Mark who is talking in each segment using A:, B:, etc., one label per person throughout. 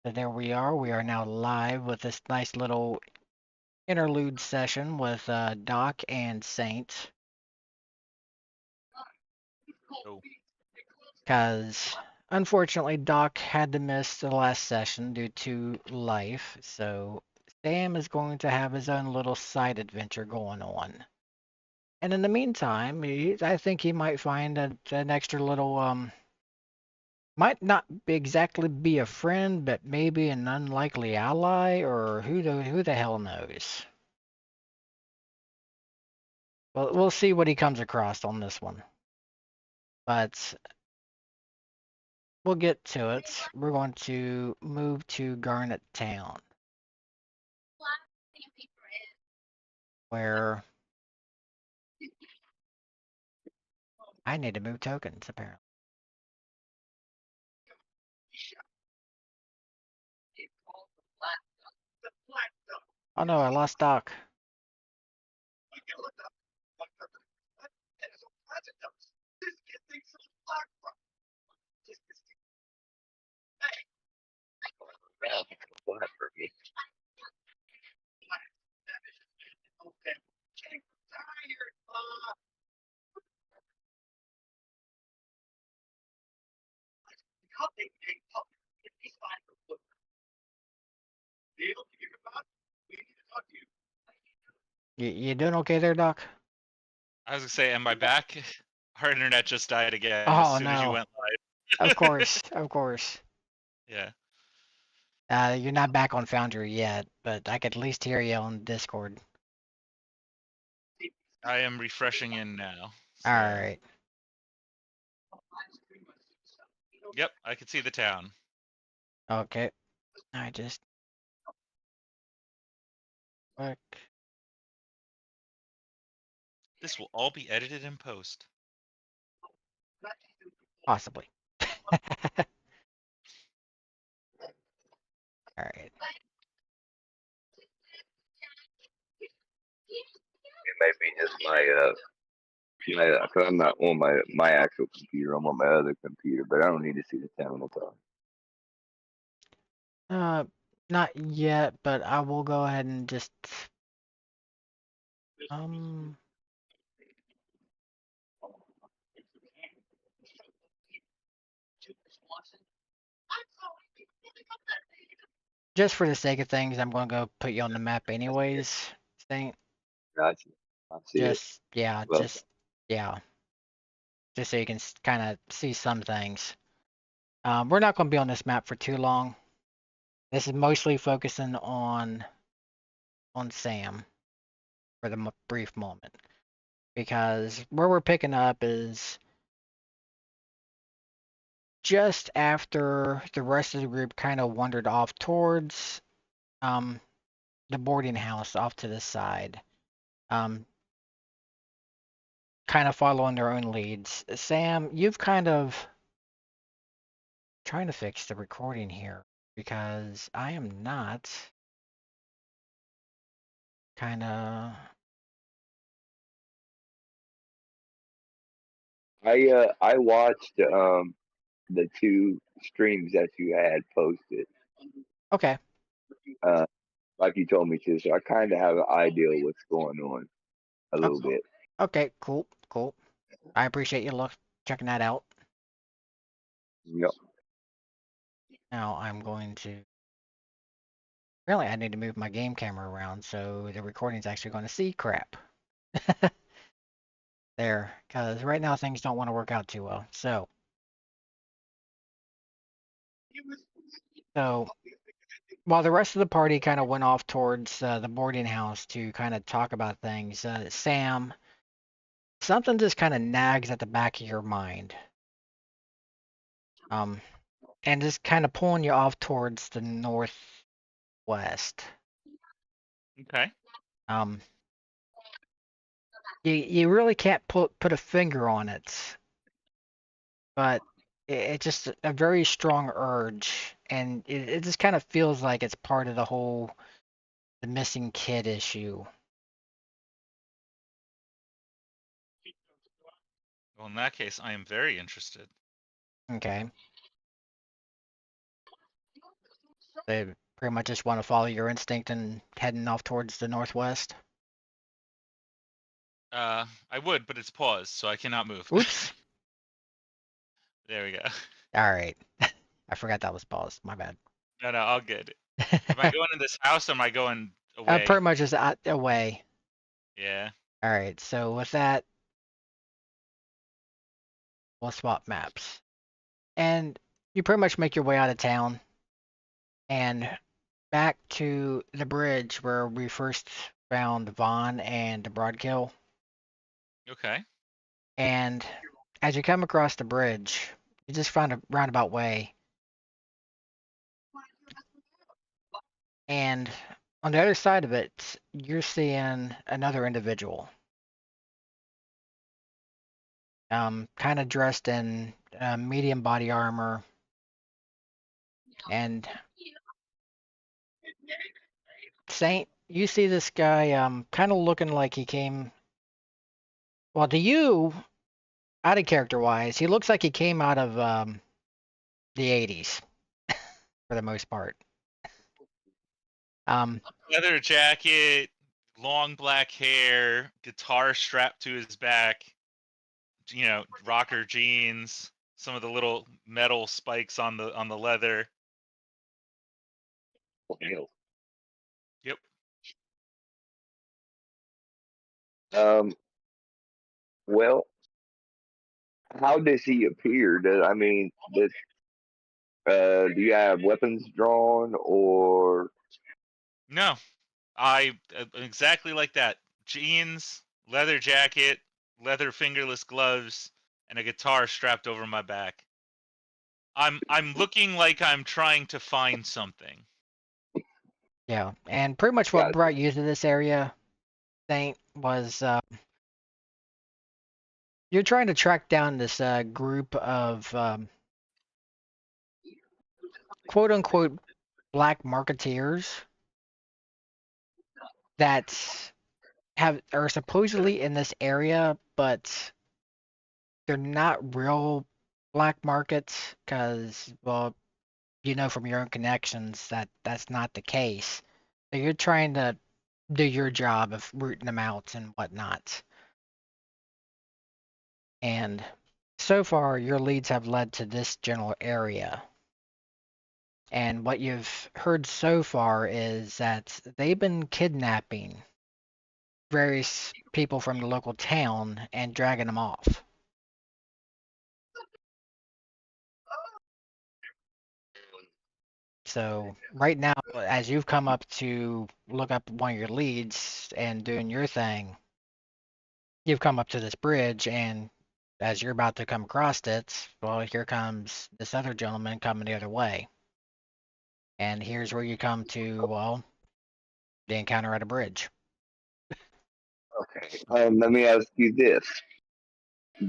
A: So there we are. We are now live with this nice little interlude session with Doc and Saint.
B: Oh,
A: Because unfortunately, Doc had to miss the last session due to life. So Sam is going to have his own little side adventure going on. And in the meantime, I think he might find an extra little might not exactly be a friend, but maybe an unlikely ally, or who the hell knows. Well, we'll see what he comes across on this one. But we'll get to it. We're going to move to Garnet Town, where I need to move tokens, apparently. Oh no, I lost Doc.
C: Flat for me.
A: You doing okay there, Doc?
B: I was gonna say, am I back? Our internet just died again as
A: Oh
B: soon as you
A: no.
B: went
A: Of
B: live.
A: course, of course.
B: Yeah,
A: You're not back on Foundry yet, but I could at least hear you on Discord.
B: I am refreshing in now.
A: All
B: So,
A: right.
B: yep, I can see the town.
A: Okay. I just click.
B: This will all be edited in post.
A: Possibly. All right.
C: It may be just cause I'm not on my actual computer. I'm on my other computer, but I don't need to see the town at all.
A: Uh, Not yet, but I will go ahead and just um just for the sake of things, I'm gonna go put you on the map anyways. Saint.
C: Gotcha. I see it.
A: Just yeah,
C: Well,
A: yeah, just so you can kind of see some things. We're not gonna be on this map for too long. This is mostly focusing on Sam for the brief moment, because where we're picking up is just after the rest of the group kind of wandered off towards um the boarding house off to the side. Um, kind of following their own leads. Sam, you've kind of trying to fix the recording here because I am not kind of.
C: I watched the two streams that you had posted,
A: Okay.
C: uh, like you told me to, so I kind of have an idea what's going on a
A: o-
C: little bit.
A: Okay. Cool. Cool. I appreciate you checking that out.
C: Yep.
A: Now I'm going to. Really, I need to move my game camera around so the recording's actually going to see crap. There, because right now things don't want to work out too well. So while the rest of the party kind of went off towards the boarding house to kind of talk about things, Sam, something just kind of nags at the back of your mind, um, and just kind of pulling you off towards the northwest.
B: Okay.
A: Um, you really can't put a finger on it, but it's just a very strong urge, and it just kind of feels like it's part of the missing kid issue.
B: Well, in that case, I am very interested.
A: Okay. They pretty much just want to follow your instinct and heading off towards the northwest.
B: I would, but it's paused, so I cannot move.
A: Oops.
B: There we go.
A: All right. I forgot that was paused. My bad.
B: No, all good. Am I going in this house or am I going away?
A: Pretty much just away.
B: Yeah.
A: All right. So with that, we'll swap maps. And you pretty much make your way out of town and back to the bridge where we first found Vaughn and Broadkill.
B: Okay.
A: And as you come across the bridge, you just find a roundabout way. And on the other side of it, you're seeing another individual. Kind of dressed in medium body armor. And Saint, you see this guy kind of looking like he came. Well, to you, out of character wise, he looks like he came out of the 80s for the most part.
B: Leather jacket, long black hair, guitar strapped to his back, rocker jeans, some of the little metal spikes on the leather.
C: Hell.
B: Yep.
C: Well, how does he appear? I mean, do you have weapons drawn or?
B: No, I exactly like that. Jeans, leather jacket, leather fingerless gloves, and a guitar strapped over my back. I'm looking like I'm trying to find something.
A: Yeah, and pretty much what brought you to this area, Saint, was you're trying to track down this group of quote unquote black marketeers that are supposedly in this area, but they're not real black markets because, well, you know from your own connections that that's not the case. So you're trying to do your job of rooting them out and whatnot. And so far, your leads have led to this general area. And what you've heard so far is that they've been kidnapping various people from the local town and dragging them off. So right now, as you've come up to look up one of your leads and doing your thing, you've come up to this bridge, and as you're about to come across it, well, here comes this other gentleman coming the other way. And here's where you come to, well, the encounter at a bridge.
C: Okay. Let me ask you this: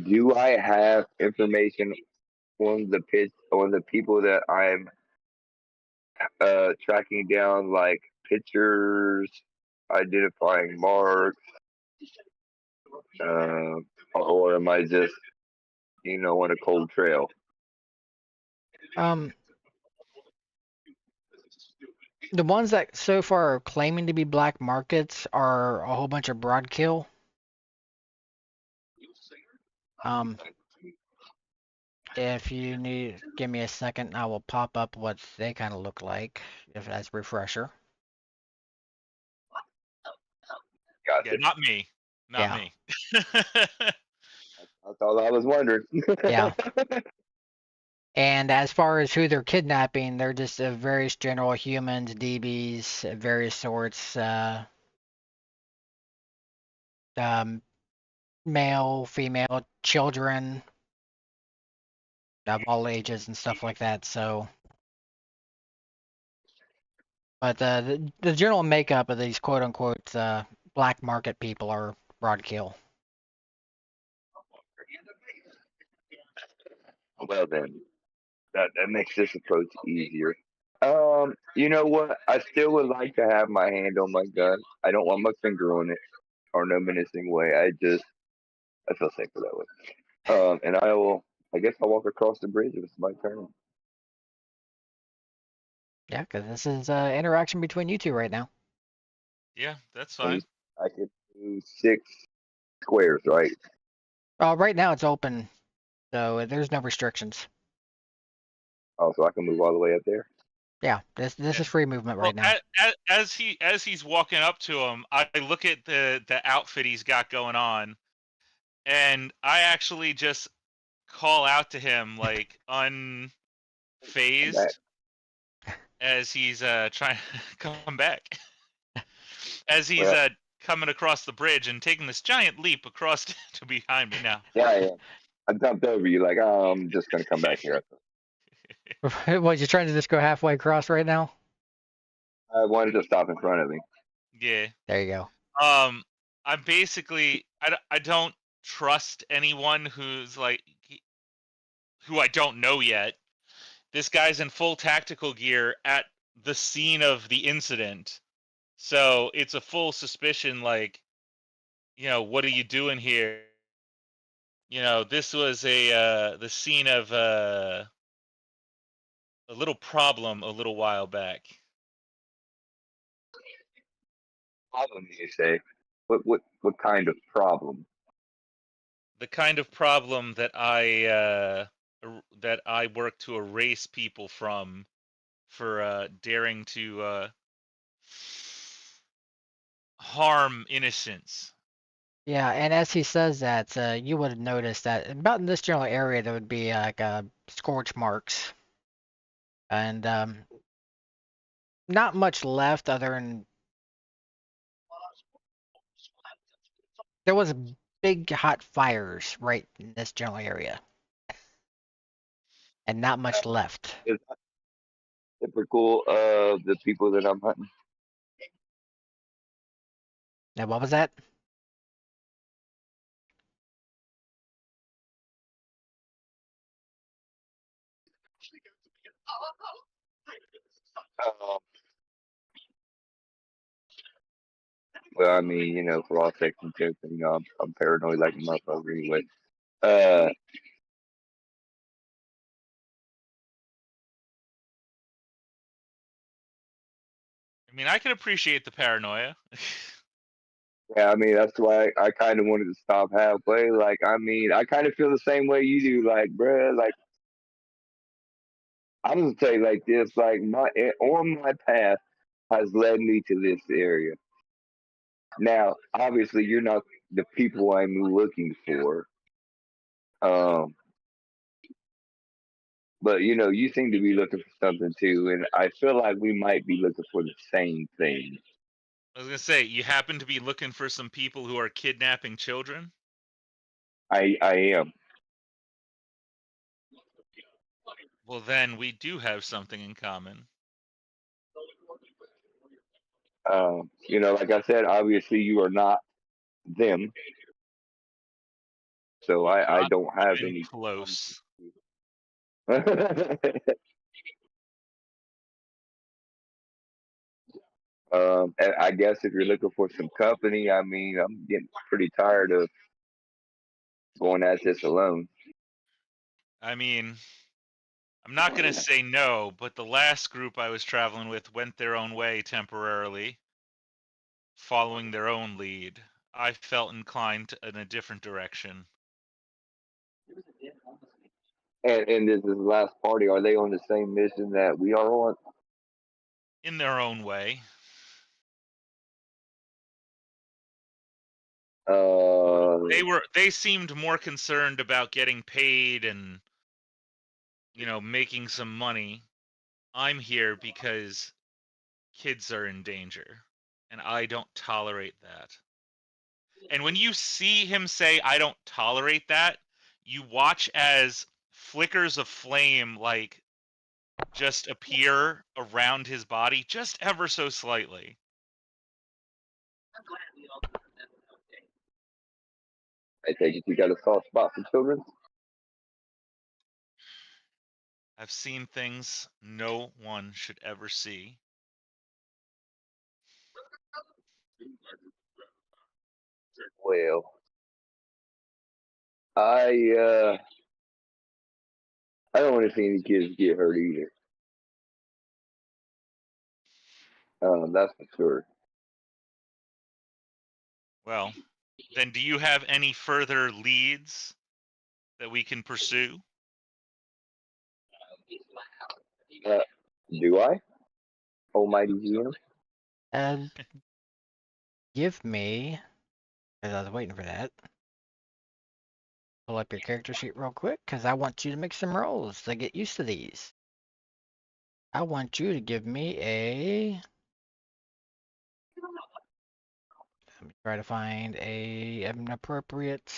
C: do I have information on the people that I'm tracking down, like pictures, identifying marks, or am I just on a cold trail?
A: The ones that so far are claiming to be black markets are a whole bunch of broadkill. If you need, give me a second, I will pop up what they kind of look like, if that's a refresher.
C: Gotcha.
B: Yeah, not me. Not
A: Yeah.
B: me.
C: That's all I was wondering.
A: Yeah. And as far as who they're kidnapping, they're just various general humans, DBs, various sorts, male, female, children of all ages and stuff like that. So, but the general makeup of these quote unquote black market people are broadkill.
C: Well then, that makes this approach easier. You know what? I still would like to have my hand on my gun. I don't want my finger on it, or no menacing way. I feel safer that way. And I guess I'll walk across the bridge if it's my turn.
A: Yeah, because this is interaction between you two right now.
B: Yeah, that's
C: And
B: fine.
C: I could do 6 squares, right?
A: Right now it's open, so there's no restrictions.
C: Oh, so I can move all the way up there.
A: Yeah, this
B: Yeah.
A: is free movement
B: Well,
A: right now.
B: as he's walking up to him, I look at the outfit he's got going on, and I actually just call out to him like
C: I'm back.
B: unfazed as he's trying to come back. As he's
C: Well,
B: coming across the bridge and taking this giant leap across to behind me now.
C: yeah, I am. I jumped over you like, oh, I'm just gonna come back here.
A: What, you trying to just go halfway across right now?
C: I wanted to stop in front of me.
B: Yeah.
A: There you go.
B: I'm basically I don't trust anyone who's like who I don't know yet. This guy's in full tactical gear at the scene of the incident. So it's a full suspicion like, what are you doing here? This was the scene of a little problem a little while back.
C: Problem, you say? What kind of problem?
B: The kind of problem that I work to erase people from for daring to harm innocence.
A: Yeah, and as he says that, you would have noticed that about in this general area there would be like scorch marks, and not much left other than there was big hot fires right in this general area, and not much left.
C: Is that typical of the people that I'm hunting?
A: Now, what was that?
C: Um, well, I mean, for all sex and jokes, I'm paranoid like a motherfucker anyway. Uh,
B: I mean, I can appreciate the paranoia.
C: yeah, I mean, that's why I kind of wanted to stop halfway. Like, I mean, I kind of feel the same way you do. Like, bruh, like, I'm gonna tell you like this. Like, on my path has led me to this area. Now, obviously, you're not the people I'm looking for. Um, but you seem to be looking for something too, and I feel like we might be looking for the same thing.
B: I was gonna say, you happen to be looking for some people who are kidnapping children.
C: I am.
B: Well, then we do have something in common.
C: Like I said, obviously you are not them, so I
B: Not
C: don't have
B: even
C: any.
B: close.
C: And I guess if you're looking for some company, I mean, I'm getting pretty tired of going at this alone.
B: I mean, I'm not gonna say no, but the last group I was traveling with went their own way temporarily, following their own lead. I felt inclined in a different direction.
C: And this is the last party. Are they on the same mission that we are on?
B: In their own way.
C: Uh,
B: They seemed more concerned about getting paid and, making some money. I'm here because kids are in danger, and I don't tolerate that. And when you see him say, I don't tolerate that, you watch as flickers of flame like just appear around his body just ever so slightly.
C: I take it you got a soft spot for children.
B: I've seen things no one should ever see.
C: Well, I I don't want to see any kids get hurt either. That's for sure.
B: Well, then do you have any further leads that we can pursue?
C: Do I? Almighty GM?
A: Uh, give me, because I was waiting for that. Pull up your character sheet real quick, because I want you to make some rolls to get used to these. I want you to give me a. Let me try to find an appropriate.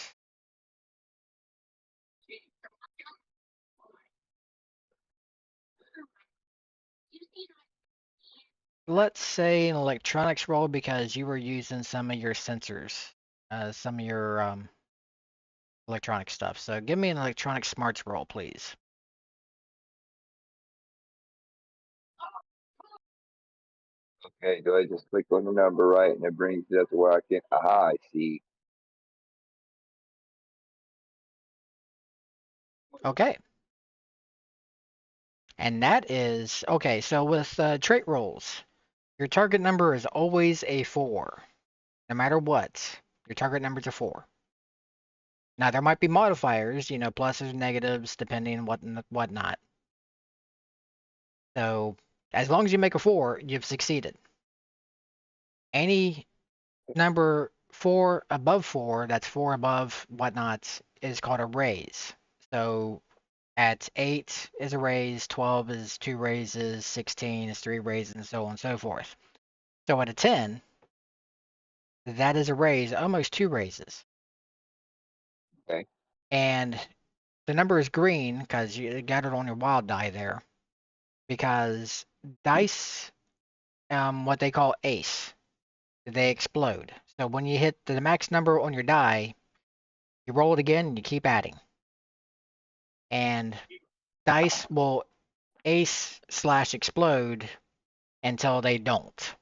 A: Let's say an electronics roll because you were using some of your sensors, some of your electronic stuff. So give me an electronic smarts roll, please.
C: Okay, do I just click on the number right and it brings it up to where I can? Aha, I see.
A: Okay. And that is okay. So with trait rolls, your target number is always a 4, no matter what. Your target number is a 4. Now there might be modifiers, pluses, negatives, depending on whatnot. So as long as you make a 4, you've succeeded. Any number 4 above 4, that's 4 above whatnot, is called a raise. So at 8 is a raise, 12 is 2 raises, 16 is 3 raises, and so on and so forth. So at a 10, that is a raise, almost 2 raises.
C: Okay.
A: And the number is green because you got it on your wild die there. Because dice, what they call ace, they explode. So when you hit the max number on your die, you roll it again and you keep adding. And dice will ace/explode until they don't.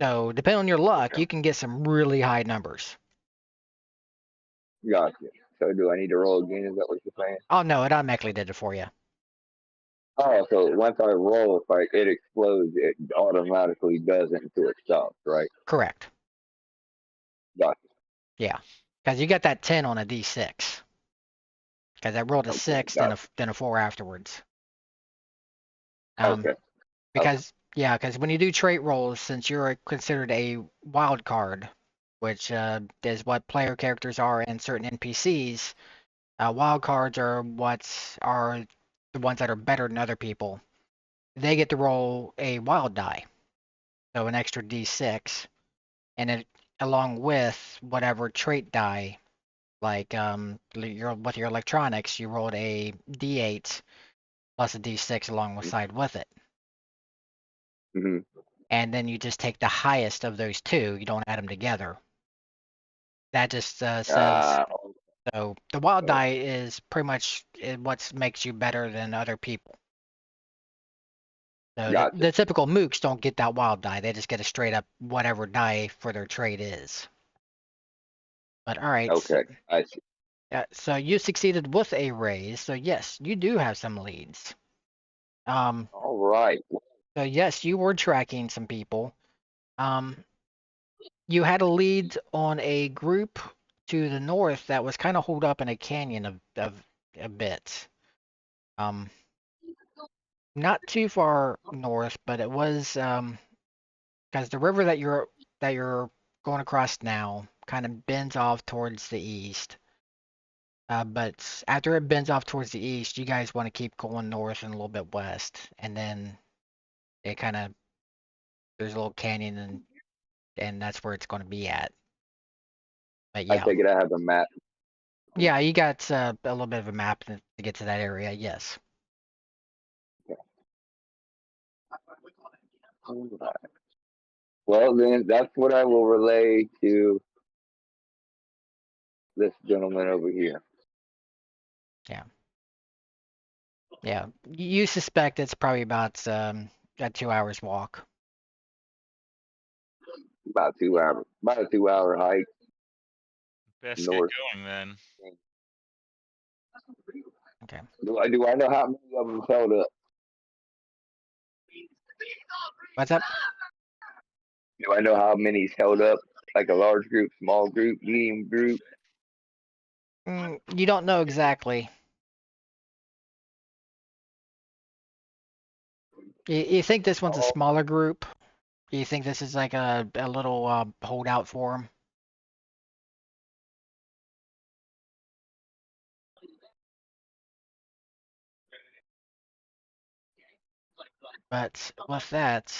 A: So depending on your luck,
C: Okay.
A: you can get some really high numbers.
C: Gotcha. So do I need to roll again? Is that what you're saying?
A: Oh no, it automatically did it for you.
C: Oh, so once I roll, if it explodes, it automatically does it until it stops, right?
A: Correct.
C: Gotcha.
A: Yeah, because you got that 10 on a d6. Because I rolled a
C: Okay.
A: 6,
C: Gotcha.
A: then a 4 afterwards.
C: Okay.
A: Because when you do trait rolls, since you're considered a wild card, which is what player characters are in certain NPCs, wild cards are the ones that are better than other people. They get to roll a wild die, so an extra d6, and it along with whatever trait die, like with your electronics, you rolled a d8 plus a d6 alongside with it.
C: Mm-hmm.
A: And then you just take the highest of those two. You don't add them together. That just says
C: Ah,
A: so. The wild die is pretty much what makes you better than other people. So
C: gotcha.
A: the typical mooks don't get that wild die. They just get a straight up whatever die for their trade is. But all right,
C: Okay, I see.
A: so you succeeded with a raise. So yes, you do have some leads. Um,
C: All right.
A: so yes, you were tracking some people. Um, you had a lead on a group to the north that was kind of holed up in a canyon of a bit. Um, not too far north, but it was because the river that you're going across now kind of bends off towards the east. But after it bends off towards the east, you guys want to keep going north and a little bit west, and then it kind of there's a little canyon and that's where it's going to be at. But
C: I
A: yeah.
C: take it I have a map.
A: Yeah, you got a little bit of a map to get to that area. Yes.
C: All right. Well, then that's what I will relay to this gentleman over here.
A: Yeah. Yeah. You suspect it's probably about a 2 hours walk.
C: About 2 hours. About a 2 hour hike
B: Best get
C: north.
B: going then.
A: Okay.
C: Do I know how many of them held up?
A: What's up?
C: Do I know how many's held up? Like a large group, small group, medium group?
A: You don't know exactly. You think this one's a
C: Oh,
A: smaller group? You think this is like a little holdout for him? But with that,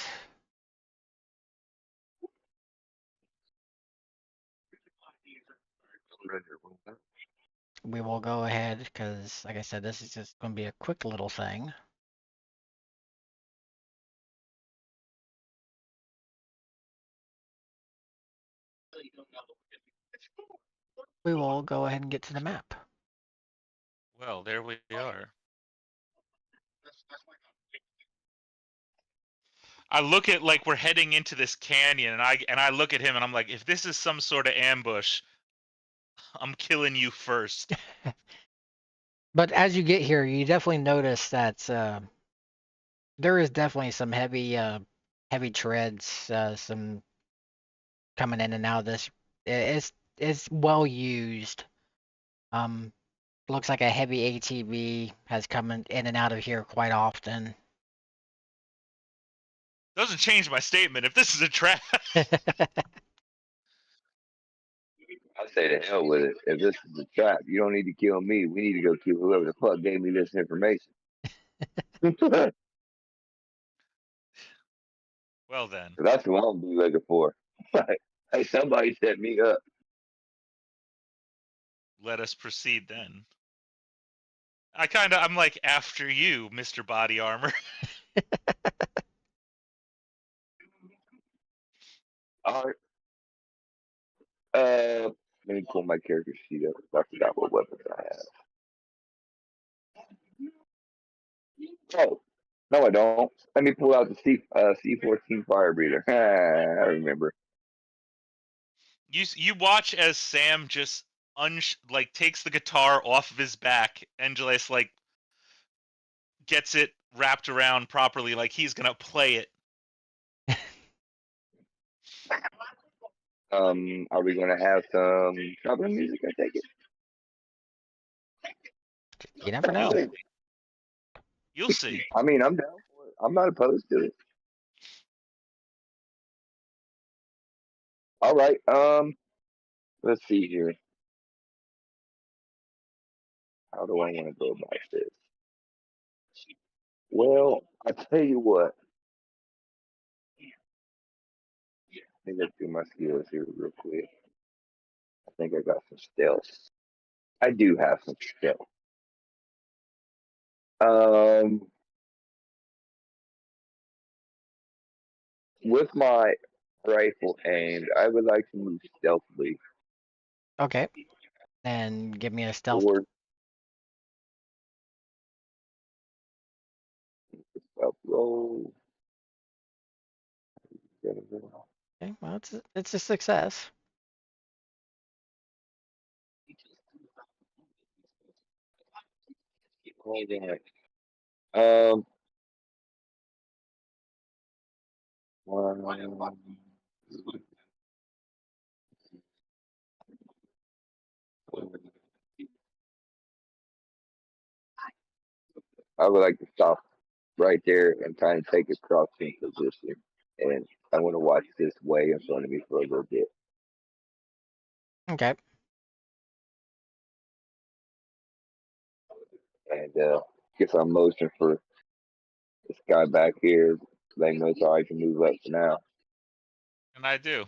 A: we will go ahead because, like I said, this is just going to be a quick little thing. We will go ahead and get to the map.
B: Well, there we are. I look at like we're heading into this canyon, and I look at him, and I'm like, if this is some sort of ambush, I'm killing you first.
A: But as you get here, you definitely notice that there is definitely some heavy treads, some coming in and out of this. It's well used. Um, looks like a heavy ATV has come in and out of here quite often.
B: Doesn't change my statement. If this is a trap,
C: I say to hell with it. If this is a trap, you don't need to kill me. We need to go kill whoever the fuck gave me this information.
B: well then,
C: That's what I'm be looking for. Hey, somebody set me up.
B: let us proceed then. I'm like after you, Mr. Body Armor.
C: All right. Let me pull my character sheet up. I forgot what weapons I have. Oh, no, I don't. Let me pull out the C14 fire breather. I remember.
B: You watch as Sam just like takes the guitar off of his back and just like gets it wrapped around properly, like he's gonna play it.
C: Are we gonna have some traveling music? I take
A: You never know.
C: it.
B: You'll see.
C: I mean, I'm down for it. I'm not opposed to it. All right. Let's see here. How do I want to go about this? Well, I tell you what. Let me go through my skills here real quick. I think I got some stealth. I do have some stealth. Um, with my rifle aimed, I would like to move stealthily
A: Okay. And give me a stealth.
C: towards the stealth roll.
A: Okay, well, it's a success.
C: Hold on. Um, one, I would like to stop right there and kind of take a crossing position. And I want to watch this way in front of me for a little bit.
A: Okay.
C: And guess I'm motion for this guy back here. Letting know it's all right to move up for now.
B: And I do.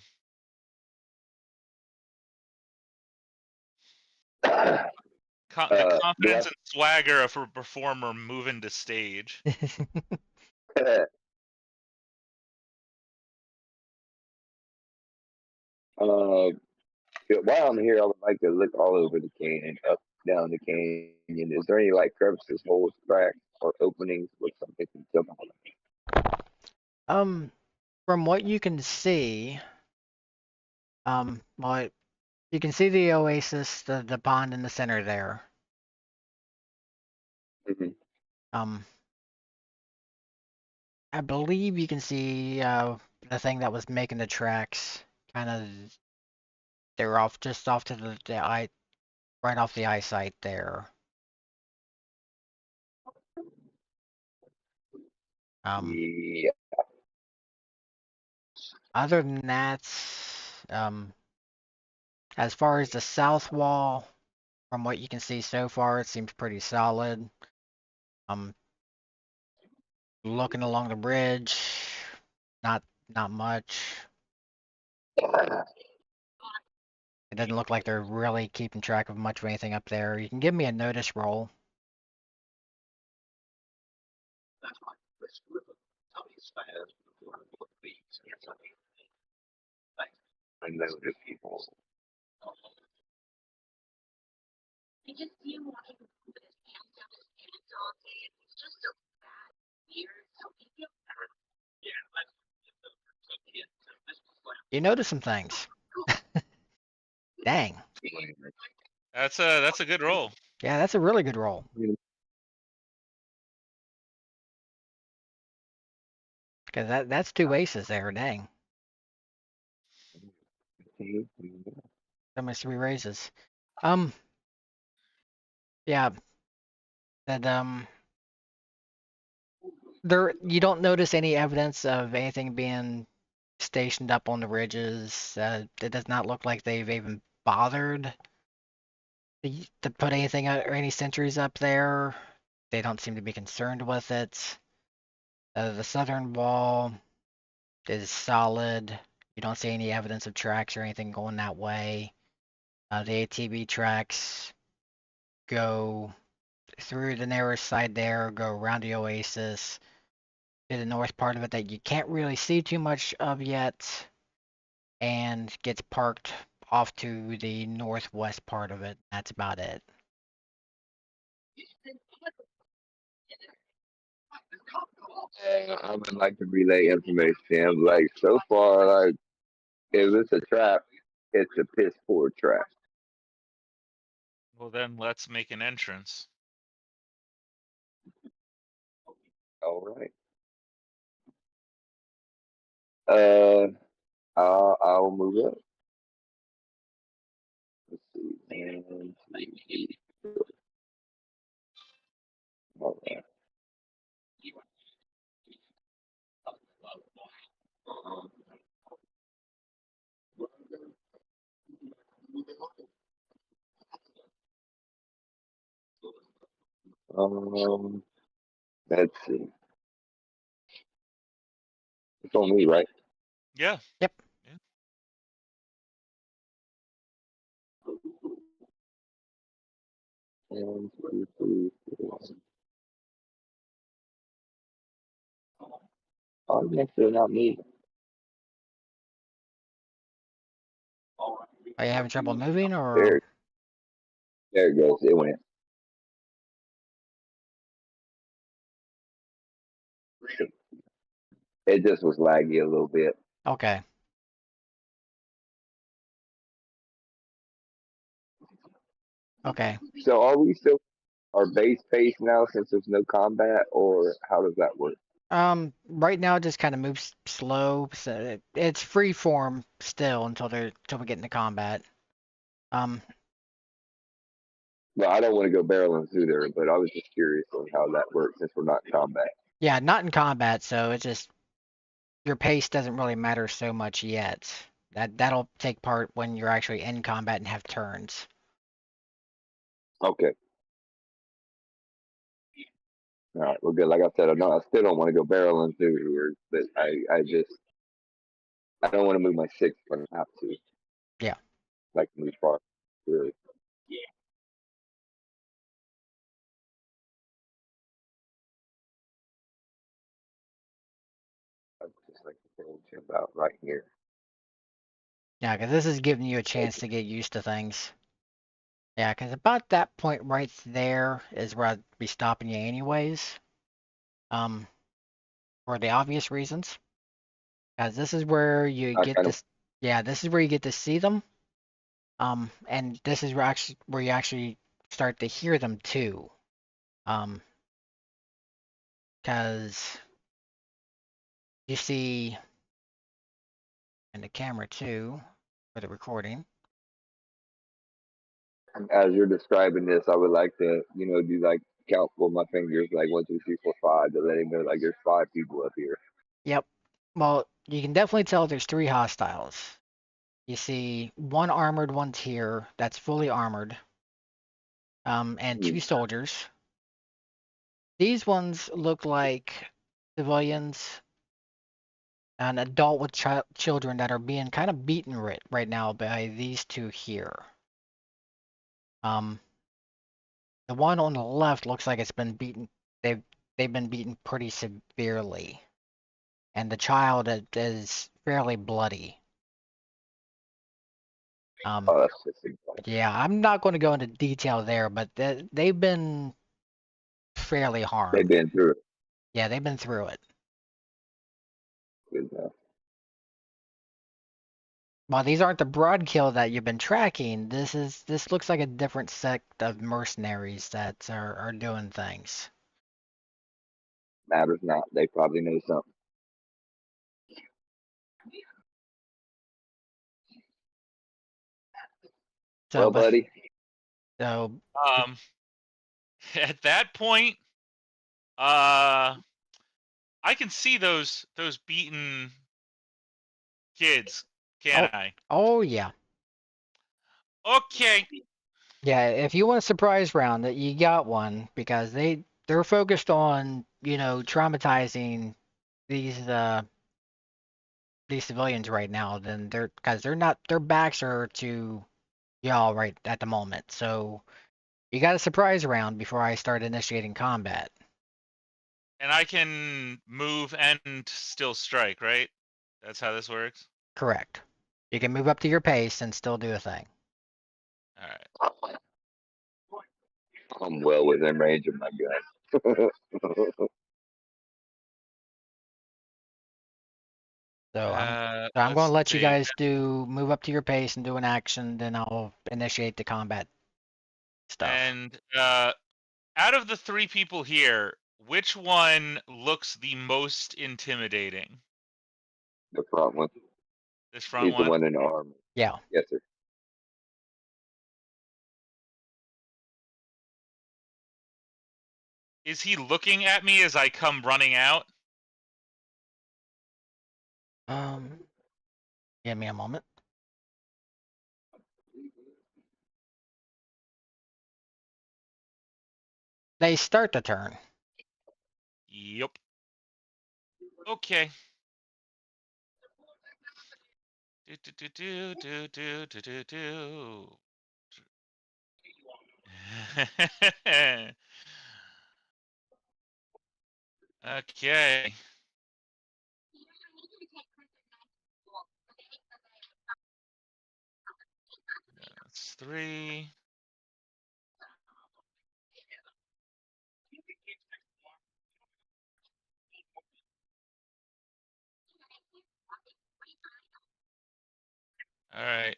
B: The
C: Do
B: confidence and swagger of a performer moving to stage.
C: I, uh, while I'm here, I would like to look all over the canyon, up, down the canyon. Is there any like crevices, holes, cracks, or openings where something can jump
A: Um, from what you can see, well, you can see the oasis, the pond in the center there.
C: on?
A: Um, I believe you can see the thing that was making the tracks. Kind of, they were off just off to the eye, right off the eyesight there. Um,
C: Yeah.
A: Other than that, um, as far as the south wall, from what you can see so far, it seems pretty solid. Um, Looking along the bridge, not not much. It doesn't look like they're really keeping track of much of anything up there. You can give me a notice roll.
C: I know the people.
A: You notice some things. Dang.
B: That's a good roll.
A: Yeah, that's a really good roll. Because that's two aces there. Dang. Almost three raises. Um, yeah, that there you don't notice any evidence of anything being stationed up on the ridges. It does not look like they've even bothered to put anything or any sentries up there. They don't seem to be concerned with it. The southern wall is solid. You don't see any evidence of tracks or anything going that way. The ATV tracks go through the narrow side there, go around the oasis to the north part of it that you can't really see too much of yet, and gets parked off to the northwest part of it. That's about it.
C: I would like to relay information. Like so far, like if it's a trap, it's a piss poor trap.
B: Well, then let's make an entrance.
C: All right. Uh, I'll move up. Let's see. And all right. Um, let's see. It's on me, right?
B: Yeah.
A: Yep.
B: Yeah.
C: 1, 2, 3, 4. Oh, next to not me.
A: Are you having trouble moving or?
C: There, there it goes. It went. It just was laggy a little bit.
A: Okay. Okay.
C: So are we still our base pace now since there's no combat, or how does that work?
A: Right now it just kind of moves slow, so it's free form still until we get into combat. Um,
C: Well, I don't want to go barreling through there, but I was just curious on how that works since we're not in combat.
A: yeah, not in combat, so it's just your pace doesn't really matter so much yet. That'll take part when you're actually in combat and have turns.
C: Okay. All right. Well, good. Like I said, I still don't want to go barreling through here, but I don't want to move my six if I don't have to.
A: Yeah.
C: Like to move far. Really. I just like to finish about right here.
A: Yeah, because this is giving you a chance to get used to things. Yeah, because about that point right there is where I'd be stopping you anyways. Um, for the obvious reasons. Because this is where you
C: I
A: get
C: kind of
A: this. Yeah, this is where you get to see them. And this is where you actually start to hear them too. Um, because You see, and the camera too, for the recording.
C: As you're describing this, I would like to, do like count with my fingers, like 1, 2, 3, 4, 5, to let him know like there's 5 people up here.
A: Yep. Well, you can definitely tell there's 3 hostiles. You see one armored, one's here, that's fully armored, and
C: Hmm.
A: 2 soldiers. These ones look like civilians, an adult with children that are being kind of beaten right now by these 2 here. Um, the one on the left looks like it's been beaten. They've they've been beaten pretty severely, and the child is fairly bloody.
C: Oh, that's just
A: Yeah, I'm not going to go into detail there, but they've been fairly
C: they've
A: harmed.
C: been through it.
A: Yeah, they've been through it.
C: Good enough.
A: While these aren't the broad kill that you've been tracking, this looks like a different sect of mercenaries that are doing things.
C: Matters not. They probably know something.
A: So,
C: Well,
A: but
C: buddy,
A: so
B: At that point, uh, I can see those beaten kids, can
A: oh
B: I?
A: oh yeah.
B: Okay.
A: Yeah, if you want a surprise round, that you got one because they're focused on, traumatizing these uh these civilians right now, then they're because they're not their backs are to y'all right at the moment. So you got a surprise round before I start initiating combat.
B: And I can move and still strike, right? That's how this works.
A: Correct. You can move up to your pace and still do a thing.
B: All right.
C: I'm well within range of my gun.
A: So I'm going to
B: Let's
A: let you
B: see.
A: guys move up to your pace and do an action, then I'll initiate the combat stuff.
B: And out of the 3 people here, which one looks the most intimidating?
C: The front one.
B: This front
C: He's the
B: one?
C: one in the armor.
A: Yeah.
C: Yes, sir.
B: Is he looking at me as I come running out?
A: Um, Give me a moment. They start the turn.
B: Yep. Okay. Do do do do do do do do. Okay. That's 3. All right.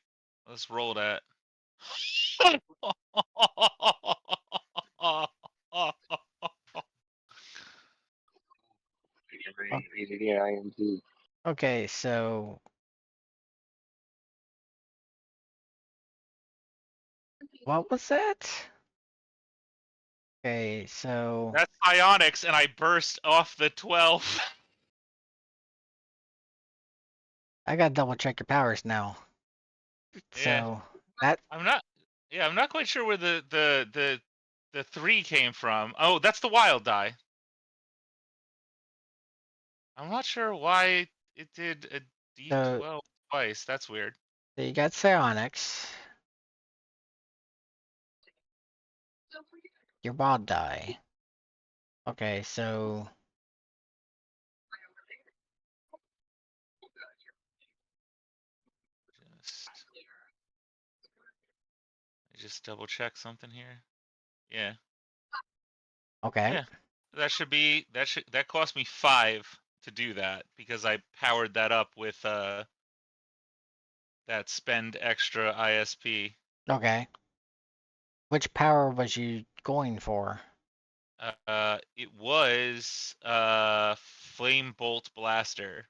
B: Let's roll that.
C: Yeah, I am too.
A: Okay, so what was that? Okay, so
B: That's psionics, and I burst off the 12.
A: I gotta double check your powers now.
B: Yeah,
A: So that
B: I'm not. Yeah, I'm not quite sure where the 3 came from. Oh, that's the wild die. I'm not sure why it did a
A: so,
B: D12 twice. That's weird.
A: so you got psionics, your wild die. Okay, so
B: Just, just double check something here. Yeah,
A: okay,
B: yeah. That cost me 5 to do that because I powered that up with that spend extra ISP.
A: okay. Which power was you going for?
B: It was Flame Bolt Blaster.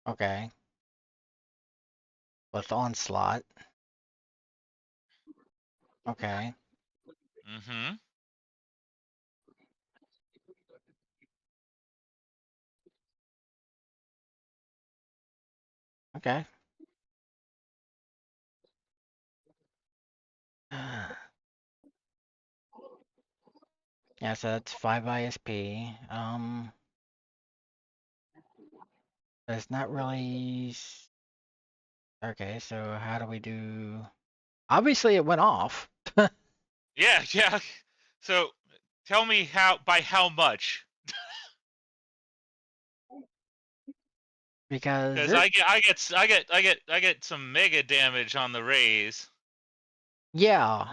A: Okay. With Onslaught. Okay.
B: Mm-hmm.
A: Okay. Yeah, so that's 5 ISP. That's not really. Okay, so how do we do? Obviously, it went off
B: Yeah, yeah. So tell me by how much?
A: because
B: Because
A: there.
B: I get some mega damage on the raise.
A: Yeah,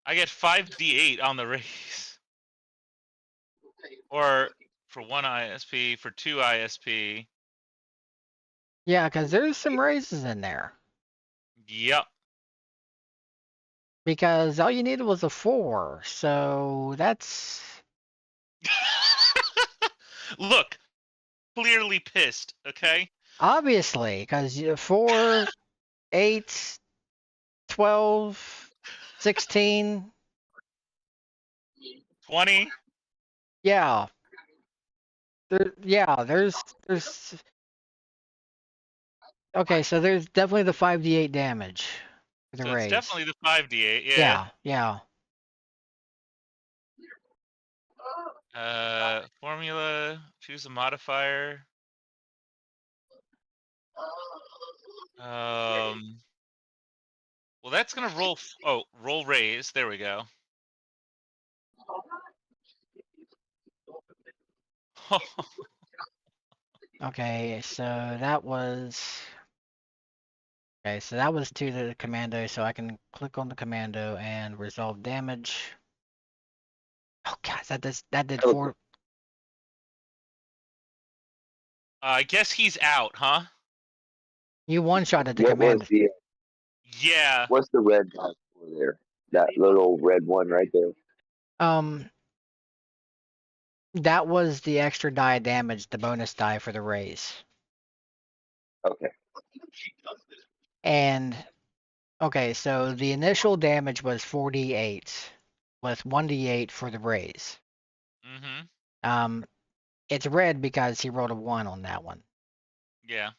B: I get 5d8 on the raise. Or for 1 ISP, for 2 ISP.
A: yeah, because there's some raises in there.
B: Yep.
A: Because all you needed was a 4, so that's
B: Look, clearly pissed, okay?
A: obviously because 4, 8, 12, 16.
B: 20.
A: Yeah, there's. Okay, so there's definitely the 5d8 damage for the
B: So it's
A: raise.
B: definitely the 5d8, yeah.
A: Yeah, yeah.
B: Formula, choose a modifier. Um, well, that's gonna roll. Roll raise. There we go.
A: Okay, so that was. Okay, so that was to the commando, so I can click on the commando and resolve damage. Oh gosh, that did
C: Okay.
A: 4.
B: I guess he's out, huh?
A: You one-shotted the
C: What was
A: commando.
C: the
B: Yeah.
C: what's the red dot for there? That little red one right there.
A: Um, that was the extra die damage, the bonus die for the raise.
C: Okay.
A: And okay, so the initial damage was 48 with 1d8 for the raise.
B: Mm-hmm.
A: Um, it's red because he rolled a 1 on that one.
B: Yeah.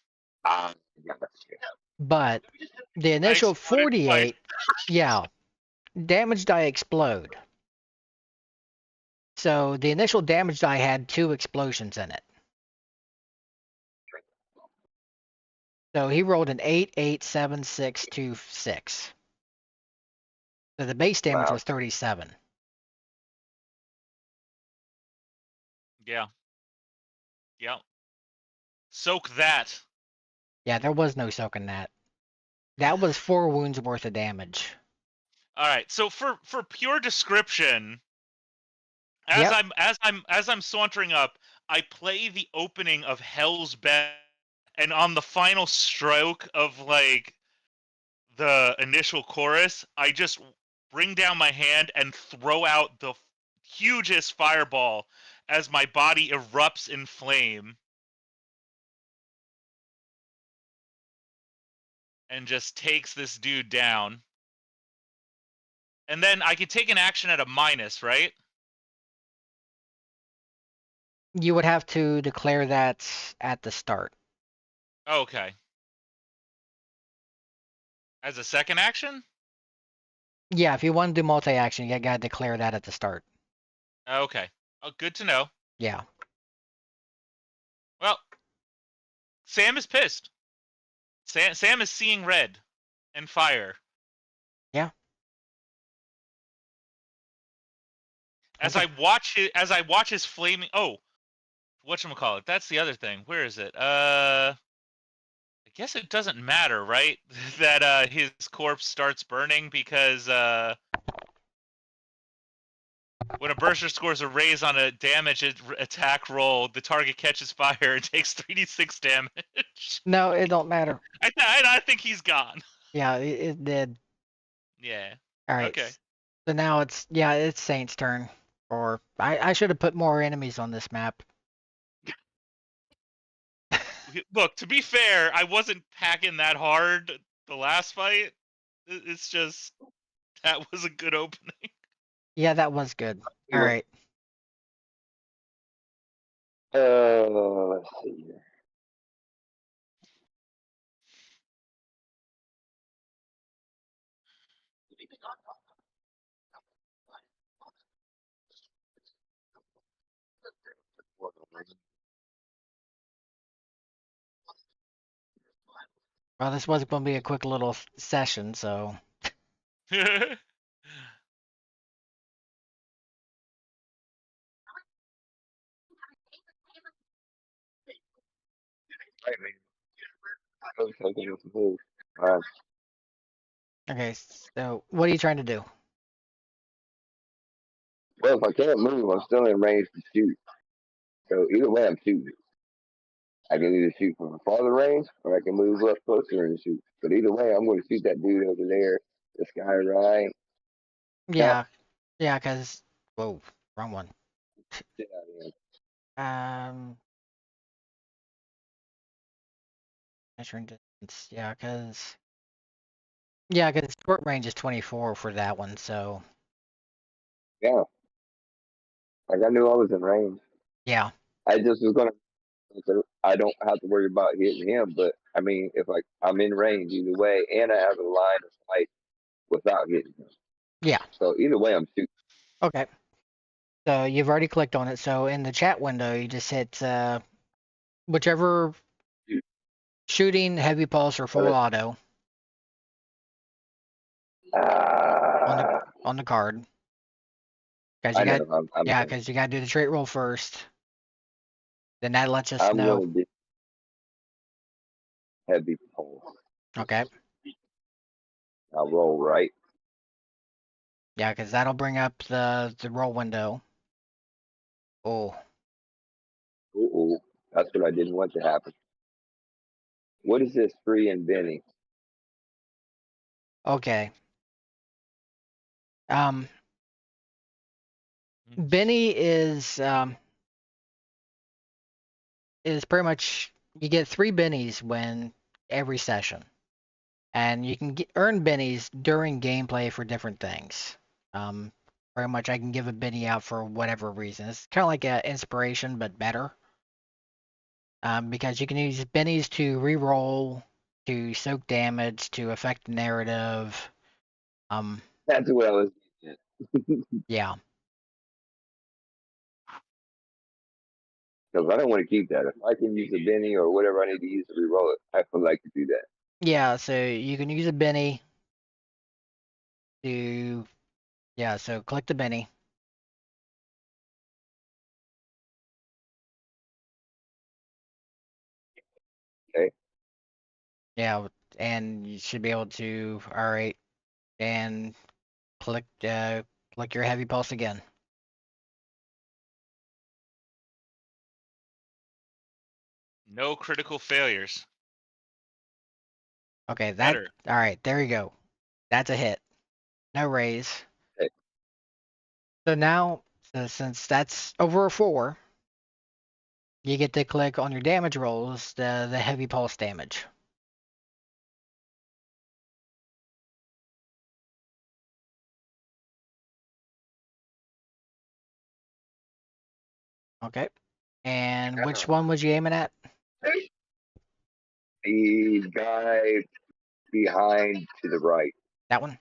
C: Ah, gotcha.
A: But the
B: I
A: initial
B: exploded twice.
A: 48, yeah, damage die explode. So the initial damage die had 2 explosions in it. So he rolled an 8, 8, 7, 6, 2, 6. So the base damage
C: Wow.
A: was 37.
B: Yeah. Yeah. Soak that.
A: Yeah, there was no soaking that. That was 4 wounds worth of damage.
B: All right. So for pure description,
A: Yep.
B: as I'm sauntering up, I play the opening of Hell's Bell, and on the final stroke of like the initial chorus, I just bring down my hand and throw out the hugest fireball as my body erupts in flame and just takes this dude down. And then I could take an action at a minus, right?
A: You would have to declare that at the start.
B: Okay. As a second action?
A: Yeah, if you want to do multi-action, you gotta declare that at the start.
B: Okay. Oh, good to know.
A: Yeah.
B: Well, Sam is pissed. Sam is seeing red and fire.
A: Yeah.
B: As
A: Okay.
B: I watch his flaming whatchamacallit, that's the other thing. Where is it? I guess it doesn't matter, right? That his corpse starts burning because when a berserker scores a raise on a damage attack roll, the target catches fire and takes 3d6 damage.
A: No, it don't matter.
B: I think he's gone.
A: Yeah, it did.
B: Yeah.
A: All right.
B: Okay.
A: So now it's Saint's turn. Or I should have put more enemies on this map.
B: look, to be fair, I wasn't packing that hard the last fight. It's just that was a good opening.
A: Yeah, that was good. All right.
C: Let's see here.
A: Well, this was going to be a quick little session, so
C: Right, man. Okay, let's move. All right.
A: okay. So what are you trying to do?
C: Well, if I can't move, I'm still in range to shoot. So either way, I'm shooting. I can either shoot from a farther range or I can move up closer and shoot. But either way, I'm going to shoot that dude over there, this guy right now.
A: Yeah, yeah, because whoa, wrong one.
C: Get out of here.
A: Um, measuring distance. Yeah, because short range is 24 for that one. So
C: Yeah, like I knew I was in range.
A: yeah,
C: I just was going to. I don't have to worry about hitting him, but I mean, if like I'm in range either way, and I have a line of sight without hitting him.
A: yeah.
C: So either way, I'm shooting.
A: Okay. So you've already clicked on it. So in the chat window, you just hit whichever shooting, heavy pulse, or full auto on the
C: Ah,
A: on the card. Because
C: I
A: you got
C: know.
A: because you got to do the trait roll first. Then that lets us
C: I'm
A: know.
C: going to do heavy pulse.
A: Okay.
C: I'll roll right.
A: Yeah, because that'll bring up the roll window. Oh,
C: Ooh, that's what I didn't want to happen. What is this free and Benny?
A: okay. Benny is pretty much you get 3 bennies when every session, and you can earn bennies during gameplay for different things. Um, Pretty much I can give a benny out for whatever reason. It's kind of like an inspiration, but better. Because you can use bennies to re-roll, to soak damage, to affect the narrative.
C: That's what I was getting at.
A: Yeah.
C: Because I don't want to keep that. If I can use a Benny or whatever I need to use to re-roll it, I would like to do that.
A: Yeah, so you can use a benny to, yeah, so click the benny.
C: Okay.
A: Yeah, and you should be able to, all right, and click your heavy pulse again.
B: No critical failures.
A: Okay,
B: Better.
A: all right, there you go. That's a hit. No raise.
C: Okay.
A: So now, since that's over a 4, you get to click on your damage rolls, the heavy pulse damage. Okay. And which one was you aiming at?
C: The guy behind to the right.
A: That one?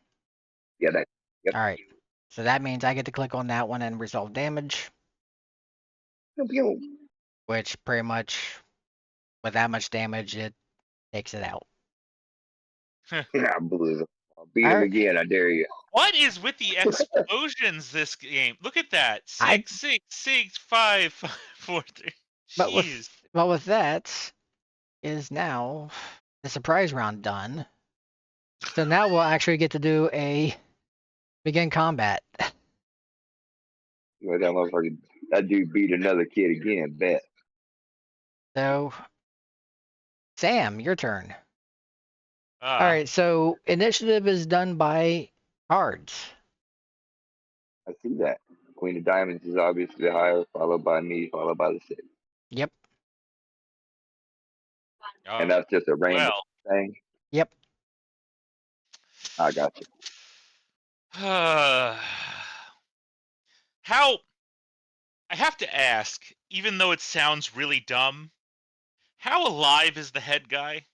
C: Yeah, that. Yep.
A: All right. So that means I get to click on that one and resolve damage,
C: Pew, pew.
A: which pretty much, with that much damage, it takes it out.
C: I blew him. I'll beat
A: All
C: him
A: right.
C: again. I dare you.
B: What is with the explosions this game? Look at that.
A: I-
B: 6, 6, 6, 5, 5, 4, 3.
A: But
B: Jeez.
A: with that is now the surprise round done. So now we'll actually get to do a begin combat.
C: You know, that motherfucker, that dude beat another kid again. Bet.
A: So Sam, your turn. All
B: Ah,
A: right. So initiative is done by cards.
C: I see that. Queen of Diamonds is obviously higher, followed by me, followed by the 6.
A: Yep.
C: and that's just a random
B: well.
C: thing.
A: Yep.
C: I got you.
B: How, I have to ask, even though it sounds really dumb, how alive is the head guy?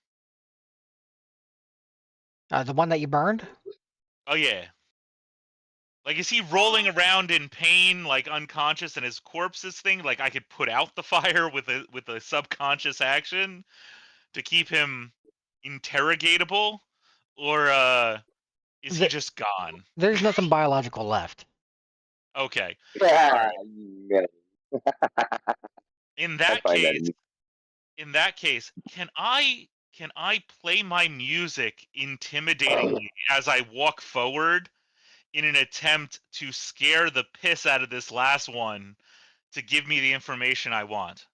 A: The one that you burned?
B: Oh yeah. Like, is he rolling around in pain, like unconscious, and his corpse is thing? Like, I could put out the fire with a subconscious action to keep him interrogatable, or is he
A: Th-
B: just gone?
A: there's nothing biological left.
B: Okay. All
C: Yeah,
B: right.
C: yeah,
B: In
C: I
B: that
C: find that
B: case, can I play my music intimidatingly as I walk forward in an attempt to scare the piss out of this last one to give me the information I want?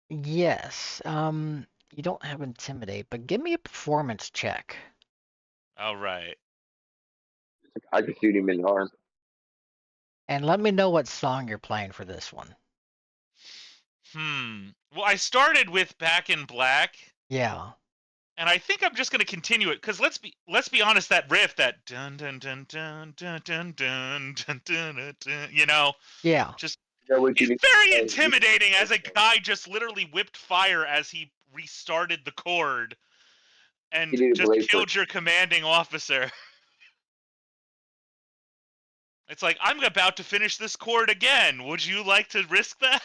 A: Yes. You don't have intimidate, but give me a performance check.
B: All right.
C: I could shoot him in the arm.
A: And let me know what song you're playing for this one.
B: Well, I started with Back in Black,
A: Yeah.
B: and I think I'm just going to continue it because let's be honest, that riff, that dun dun dun dun dun dun dun dun dun dun, dun,
A: Yeah.
B: just
C: You know what you
B: is
C: need
B: very
C: to say?
B: intimidating as a guy just literally whipped fire as he restarted the chord
C: You
B: and
C: need to
B: just
C: play for
B: killed your commanding officer. It's like, I'm about to finish this chord again. Would you like to risk that?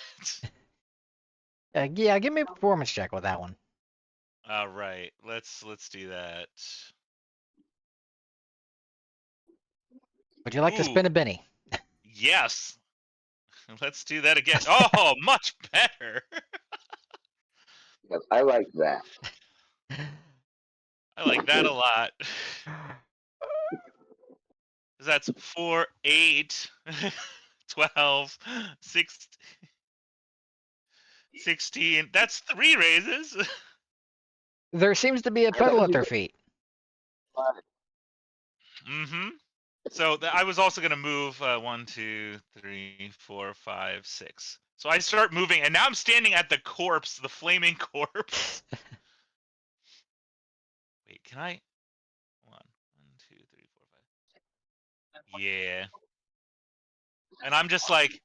A: Yeah, give me a performance check with that one.
B: All right, let's do that.
A: Would you like to
B: Ooh,
A: spin a Benny?
B: yes. Let's do that again. Oh, much better.
C: yes, I like that.
B: I like that a lot. That's 4, 8, 12, 6, 16. That's 3 raises.
A: There seems to be a
C: I thought
A: pedal at
C: you
A: their
C: got
A: feet.
C: fun.
B: Mm-hmm. So I was also going to move 1, 2, 3, 4, 5, 6. So I start moving, and now I'm standing at the corpse, the flaming corpse. Wait, can I? 1, 2, 3, 4, 5. Yeah. And I'm just like,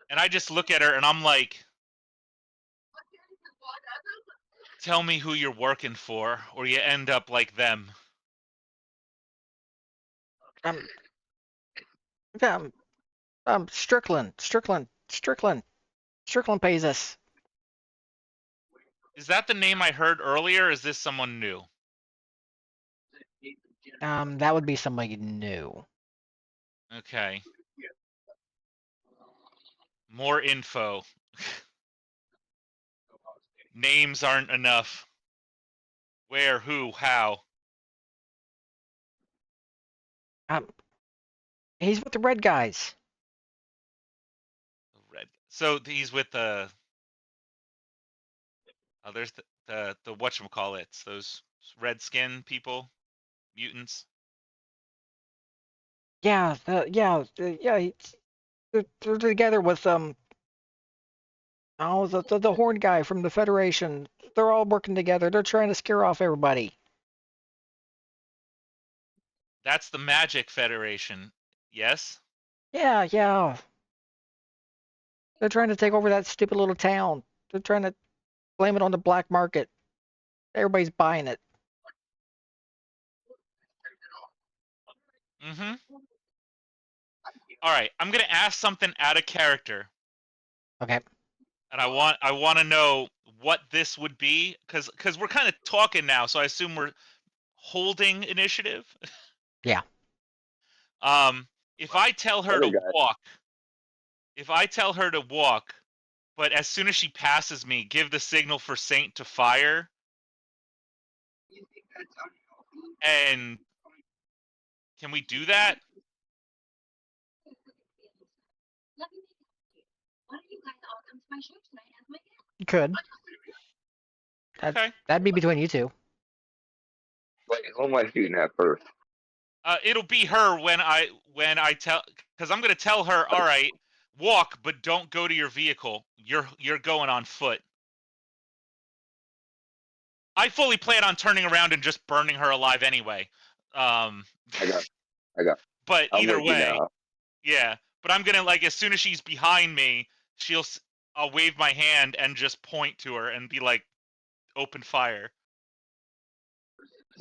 B: and I just look at her, and I'm like, tell me who you're working for, or you end up like them.
A: Um, Strickland pays us.
B: Is that the name I heard earlier? Or is this someone new?
A: That would be somebody new.
B: Okay. More info. Names aren't enough. Where, who, how?
A: Um, he's with the red guys.
B: Red. So he's with the. Oh, there's the whatchamacallits, those red skin people, mutants.
A: Yeah, they're together with the horn guy from the Federation. They're all working together. They're trying to scare off everybody.
B: That's the Magic Federation. Yes?
A: Yeah. They're trying to take over that stupid little town. They're trying to blame it on the black market. Everybody's buying it.
B: Mm-hmm. All right, I'm gonna ask something out of character,
A: Okay.
B: and I want to know what this would be, because we're kind of talking now, so I assume we're holding initiative.
A: Yeah.
B: Um, if I tell her
C: Other
B: to
C: guy.
B: walk, if I tell her to walk, but as soon as she passes me, give the signal for Saint to fire, and can we do that?
A: You could.
B: Okay.
A: That'd be between you two.
C: Wait, who am I shooting at first?
B: It'll be her when I tell, because I'm gonna tell her, all right, walk, but don't go to your vehicle. You're going on foot. I fully plan on turning around and just burning her alive anyway. Um,
C: I got.
B: but
C: I'm
B: either
C: with you
B: way,
C: now.
B: yeah. But I'm gonna like as soon as she's behind me, I'll wave my hand and just point to her and be like, "Open fire."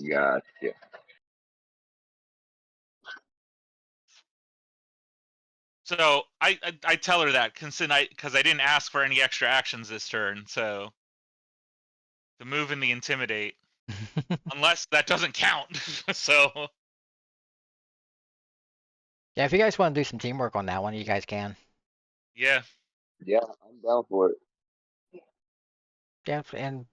C: Gotcha.
B: So I tell her that because I didn't ask for any extra actions this turn. So the move and the intimidate, unless that doesn't count. So
A: Yeah, if you guys want to do some teamwork on that one, you guys can.
B: yeah,
C: Yeah, I'm down for it.
A: Yeah, and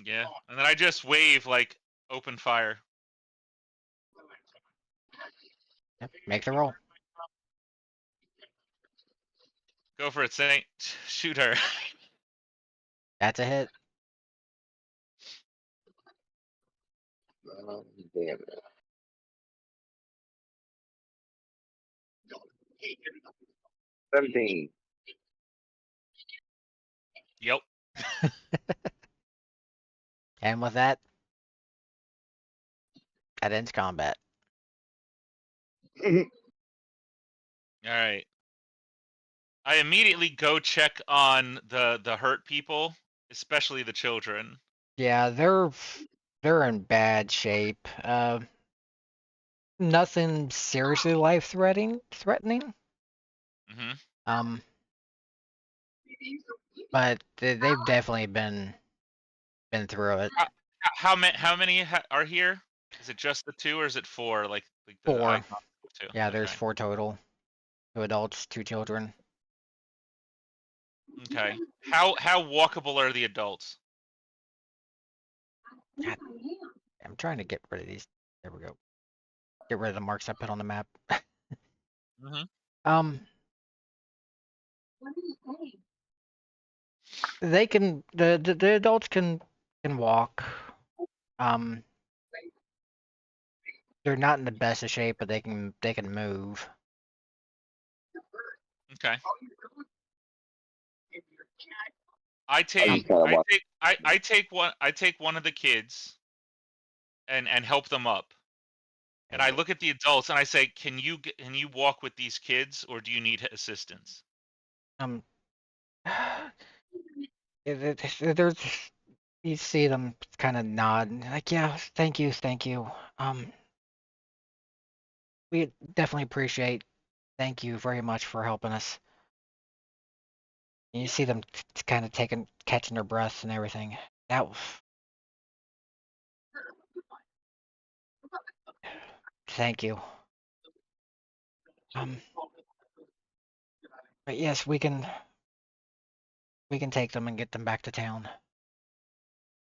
B: yeah, and then I just wave like open fire.
A: yep, make the roll.
B: Go for it, Saint. Shoot her.
A: That's a hit.
C: Damn it. 17.
B: Yep.
A: And with that, that ends combat.
B: All right. I immediately go check on the hurt people, especially the children.
A: Yeah, they're in bad shape. Nothing seriously life threatening.
B: Hmm.
A: Um, but they've definitely been through it.
B: How many are here? Is it just the two, or is it four? Like the
A: 4.
B: icon two.
A: Yeah, there's
B: Okay.
A: 4 total. 2 adults, 2 children.
B: Okay. How walkable are the adults?
A: God, I'm trying to get rid of these. There we go. Get rid of the marks I put on the map.
B: Hmm.
A: Um, they can the adults can walk. Um, they're not in the best of shape, but they can move.
B: Okay. I
C: I
A: Um,
B: take
C: just kind of
B: I
C: want.
B: take I take one of the kids and help them up. And I look at the adults and I say, can you walk with these kids, or do you need assistance?"
A: um, there's you see them kind of nod, like, yeah, thank you. Um, we definitely appreciate. Thank you very much for helping us. And you see them kind of catching their breaths and everything. That was, thank you. Um, but yes, we can take them and get them back to town.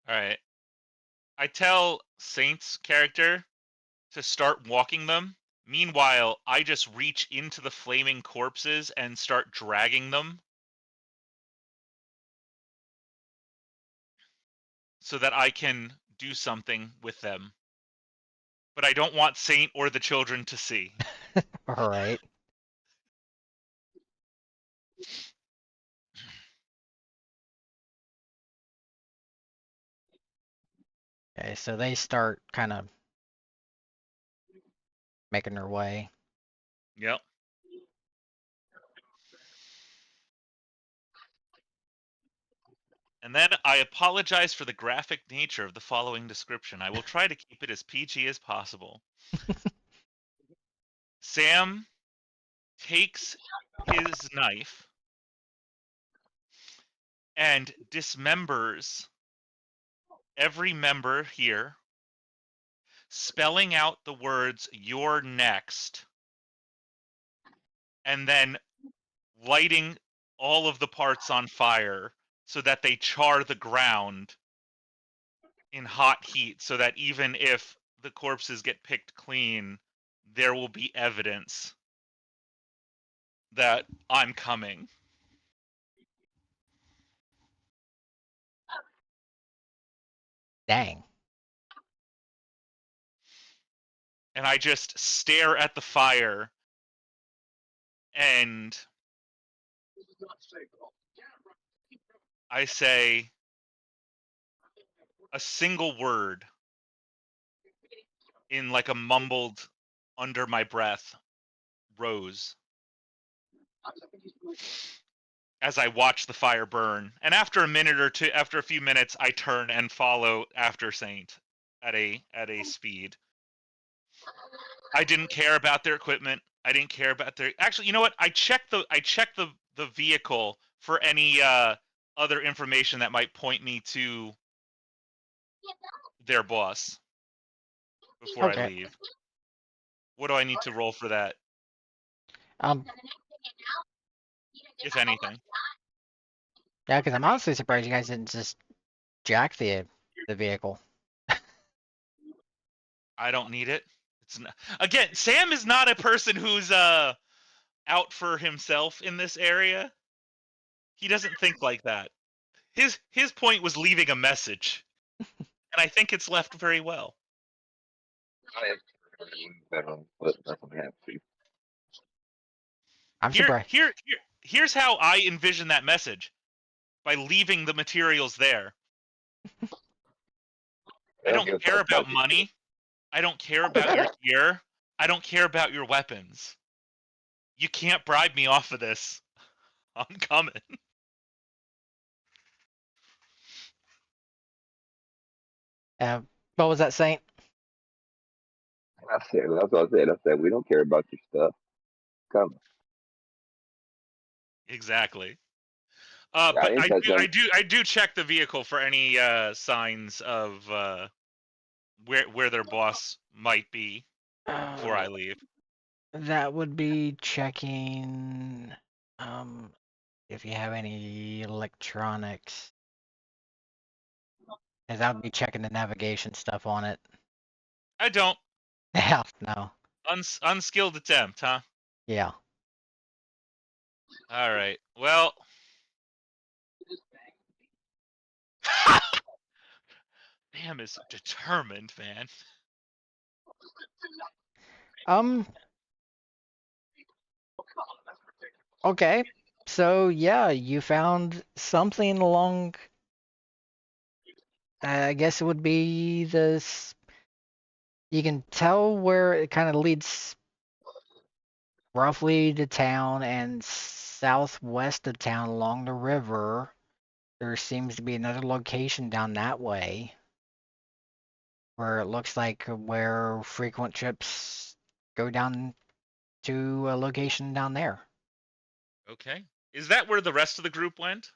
B: All right. I tell Saint's character to start walking them. Meanwhile, I just reach into the flaming corpses and start dragging them so that I can do something with them. But I don't want Saint or the children to see.
A: All right. Okay, so they start kind of making their way.
B: Yep. And then I apologize for the graphic nature of the following description. I will try to keep it as PG as possible. Sam takes his knife and dismembers every member here, spelling out the words "you're next," and then lighting all of the parts on fire so that they char the ground in hot heat, so that even if the corpses get picked clean, there will be evidence that I'm coming.
A: Dang.
B: and I just stare at the fire, and I say a single word in like a mumbled under my breath, Rose, as I watch the fire burn. And after a few minutes, I turn and follow after Saint at a speed. I didn't care about their equipment. I didn't care about their. Actually, you know what? I checked the vehicle for any other information that might point me to their boss before I
A: Okay.
B: leave. What do I need to roll for that,
A: Um,
B: if anything?
A: yeah, because I'm honestly surprised you guys didn't just jack the vehicle.
B: I don't need it. It's not, again, Sam is not a person who's out for himself in this area. He doesn't think like that. His point was leaving a message, and I think it's left very well.
C: I have better, but nothing have to.
A: I'm surprised.
B: Here's how I envision that message: by leaving the materials there.
C: They
B: I
C: don't
B: don't
C: give a
B: care
C: fuck
B: about
C: about you.
B: money. I don't care about your gear. I don't care about your weapons. You can't bribe me off of this. I'm coming.
A: Uh, what was that, Saint?
C: I said, that's what I said. I said, we don't care about your stuff. Come.
B: Exactly.
C: Yeah, I
B: But
C: didn't touch on.
B: I do check the vehicle for any signs of where their boss might be before I
A: Uh,
B: leave.
A: that would be checking if you have any electronics. Because that would be checking the navigation stuff on it.
B: I don't.
A: Yeah, no.
B: Unskilled attempt, huh?
A: Yeah.
B: All right. Well, Sam is determined, man.
A: Um, okay. So yeah, you found something along I guess it would be this. You can tell where it kind of leads roughly to town and southwest of town along the river. There seems to be another location down that way where it looks like where frequent trips go down to a location down there.
B: Okay. Is that where the rest of the group went?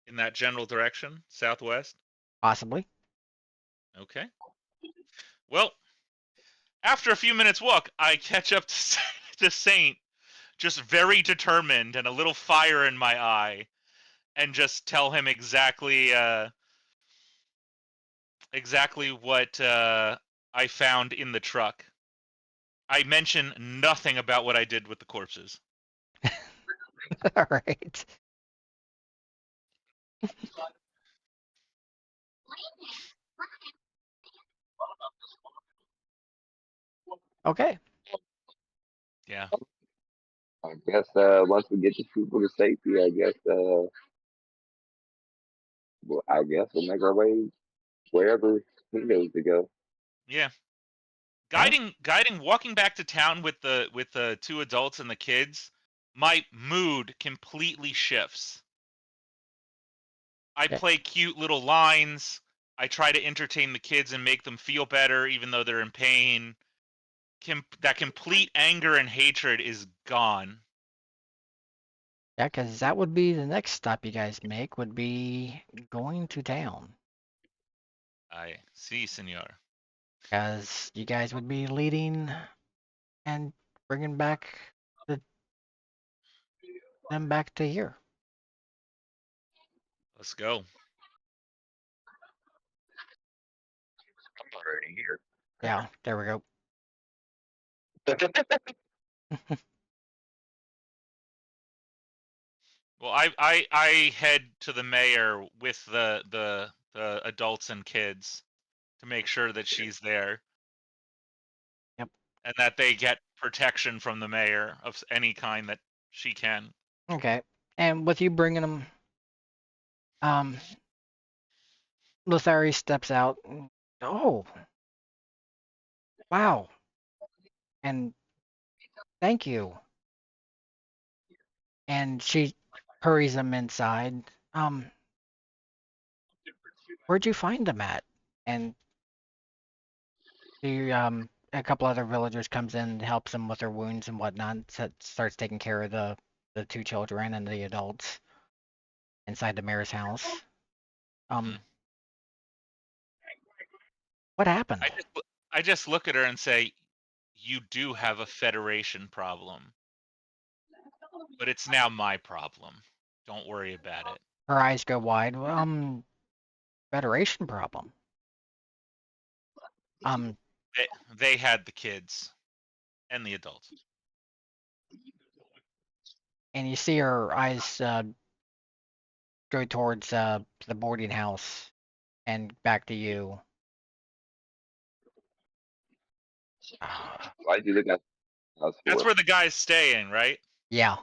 B: In that general direction, southwest?
A: Possibly.
B: Okay. Well, after a few minutes walk, I catch up to, to Saint, just very determined and a little fire in my eye, and just tell him exactly what I found in the truck. I mention nothing about what I did with the corpses.
A: All right. Okay.
B: Yeah.
C: I guess once we get the people to safety, I guess I guess we'll make our way wherever he knows to go.
B: Yeah.
A: Well,
B: Walking back to town with the two adults and the kids, my mood completely shifts. I
A: yeah,
B: play cute little lines. I try to entertain the kids and make them feel better even though they're in pain. That complete anger and hatred is gone.
A: yeah, because that would be the next stop you guys make would be going to town.
B: I see, senor.
A: Because you guys would be leading and bringing back the, them back to here.
B: Let's go.
C: I'm already here.
A: Yeah, there we go.
B: Well, I head to the mayor with the adults and kids to make sure that she's there. and that they get protection from the mayor of any kind that she can.
A: Okay. And with you bringing them, um, Lothari steps out. Oh, wow. And thank you. And she hurries them inside. Where'd you find them at? And a couple other villagers comes in, helps them with their wounds and whatnot. Starts taking care of the two children and the adults inside the mayor's house.
B: Hmm.
A: Um, what happened?
B: I just look at her and say, "You do have a Federation problem, but it's now my problem. Don't worry about it."
A: Her eyes go wide. Federation problem. Um,
B: They had the kids and the adults.
A: and you see her eyes go towards the boarding house and back to you.
C: Why do you look at the house
B: That's
C: for?
B: where the guy's staying, right?
A: Yeah.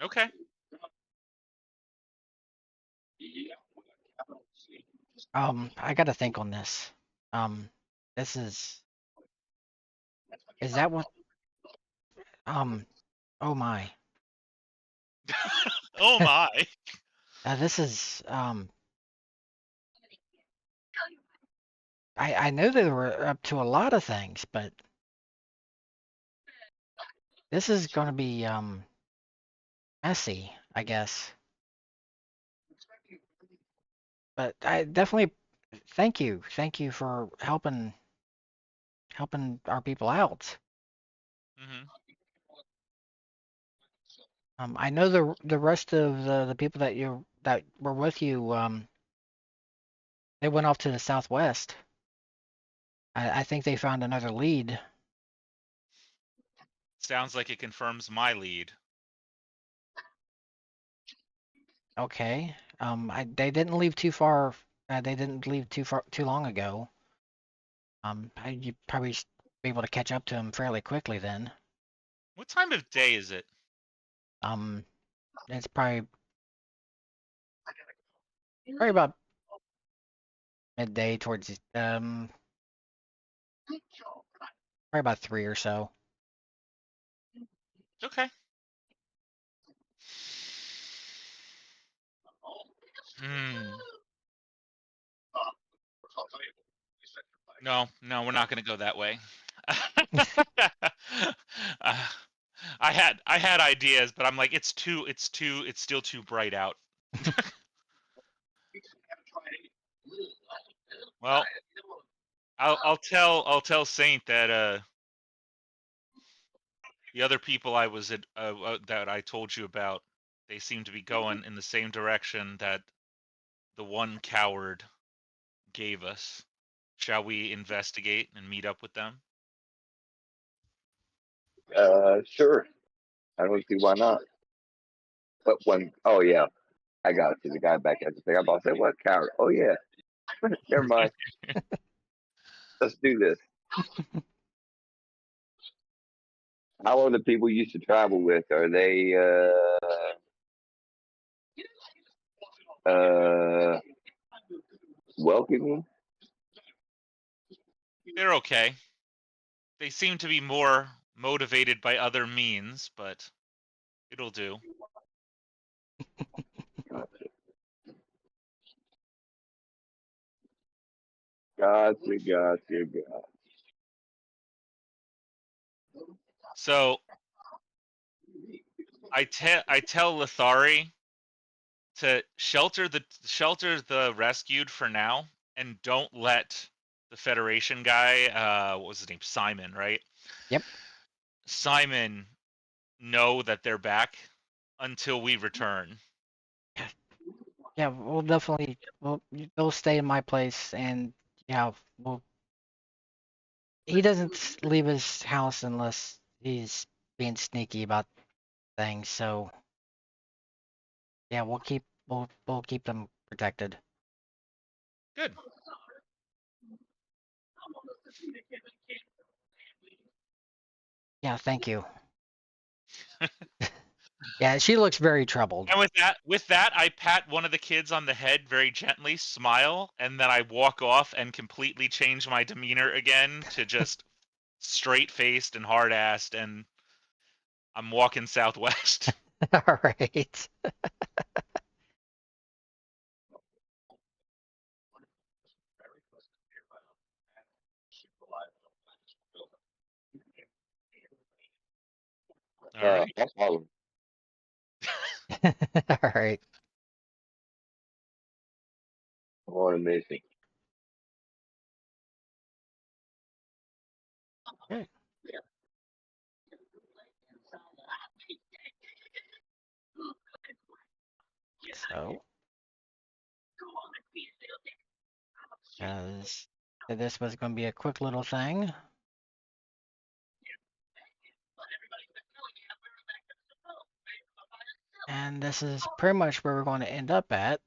B: Okay.
A: I gotta think on this. This is that what? Um, oh my.
B: Oh my.
A: This is I know they were up to a lot of things, but this is gonna be messy, I guess. But I definitely thank you for helping our people out.
B: Hmm.
A: I know the rest of the people that were with you, they went off to the southwest. I think they found another lead.
B: Sounds like it confirms my lead.
A: Okay. They didn't leave too far. They didn't leave too long ago. You probably be able to catch up to them fairly quickly then.
B: What time of day is it?
A: Um, it's probably about midday towards probably about 3 or so.
B: Okay. Hmm. No, no, we're not going to go that way. uh, I had ideas, but I'm like, it's still too bright out. Well, I'll tell Saint that the other people I was at that I told you about, they seem to be going in the same direction that the one coward gave us. Shall we investigate and meet up with them?
C: Sure. I don't see why not. But oh yeah, I got you. The guy back at the thing. I'm about to say, what coward? Oh yeah. Never mind. Let's do this. How are the people you used to travel with? Are they uh welcoming?
B: They're okay. They seem to be more motivated by other means, but it'll do.
C: Gotcha.
B: So I tell Lithari to shelter the rescued for now, and don't let the Federation guy, what was his name, Simon, right?
A: Yep.
B: Simon know that they're back until we return.
A: Yeah, we'll definitely they'll stay in my place and yeah, well he doesn't leave his house unless he's being sneaky about things, so yeah, we'll keep them protected.
B: Good.
A: Yeah, thank you. Yeah, she looks very troubled.
B: And with that, I pat one of the kids on the head very gently, smile, and then I walk off and completely change my demeanor again to just straight-faced and hard-assed, and I'm walking southwest.
A: All right.
B: All right.
C: I'll follow.
A: All right.
C: I'm on a mission.
A: Okay. So, as this was going to be a quick little thing. And this is pretty much where we're going to end up at,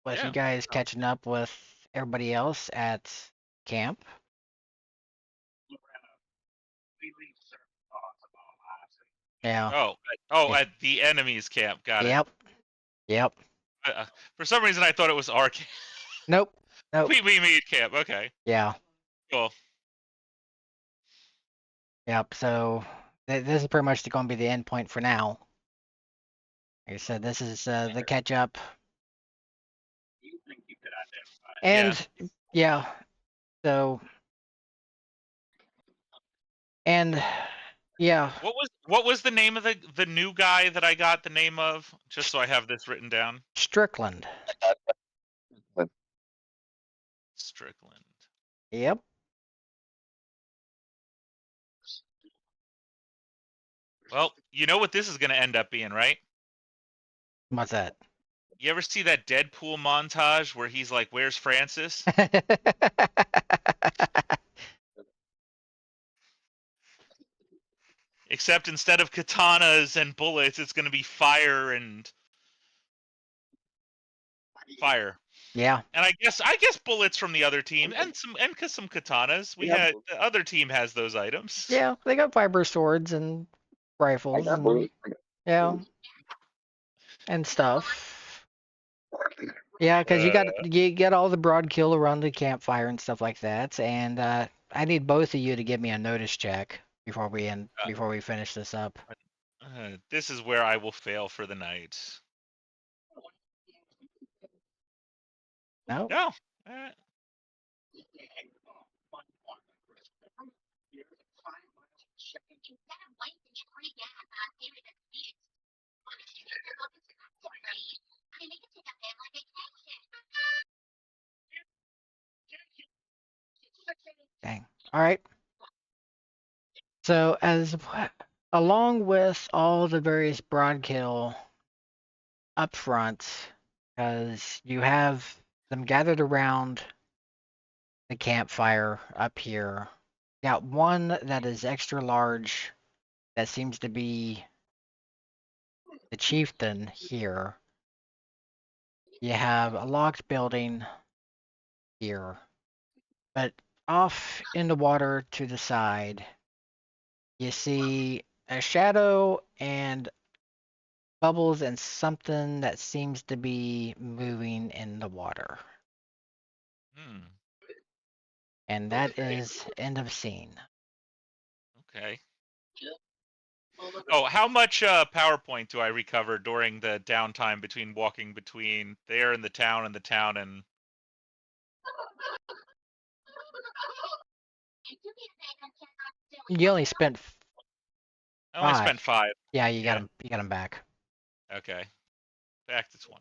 A: with you
B: Yeah.
A: guys catching up with everybody else at camp. Yeah.
B: Oh, at the enemy's camp. Got it.
A: Yep. Yep.
B: For some reason, I thought it was our camp.
A: Nope. Nope.
B: We made camp. Okay.
A: Yeah.
B: Cool.
A: Yep. So this is pretty much going to be the end point for now. Like I said, this is the catch up. And yeah. So and yeah,
B: What was the name of the new guy that I got the name of? Just so I have this written down.
A: Strickland.
B: Strickland.
A: Yep.
B: Well, you know what this is going to end up being, right?
A: What's that?
B: You ever see that Deadpool montage where he's like, "Where's Francis?" Except instead of katanas and bullets, it's going to be fire and fire.
A: Yeah.
B: And I guess bullets from the other team and some katanas. The other team has those items.
A: Yeah, they got fiber swords and rifles and yeah, and stuff. Yeah, because you got all the broad kill around the campfire and stuff like that. And I need both of you to give me a notice check before we finish this up.
B: This is where I will fail for the night.
A: No.
B: No.
A: Dang. All right. So along with all the various broad kill up front, because you have them gathered around the campfire up here. Got one that is extra large that seems to be the chieftain here. You have a locked building here. But off in the water to the side, you see a shadow and bubbles and something that seems to be moving in the water. And that is end of scene.
B: Okay. Oh, how much PowerPoint do I recover during the downtime between walking between there and the town and
A: You only spent
B: I only
A: 5.
B: spent 5.
A: Yeah, you got him. You got him back.
B: Okay. Back to 20.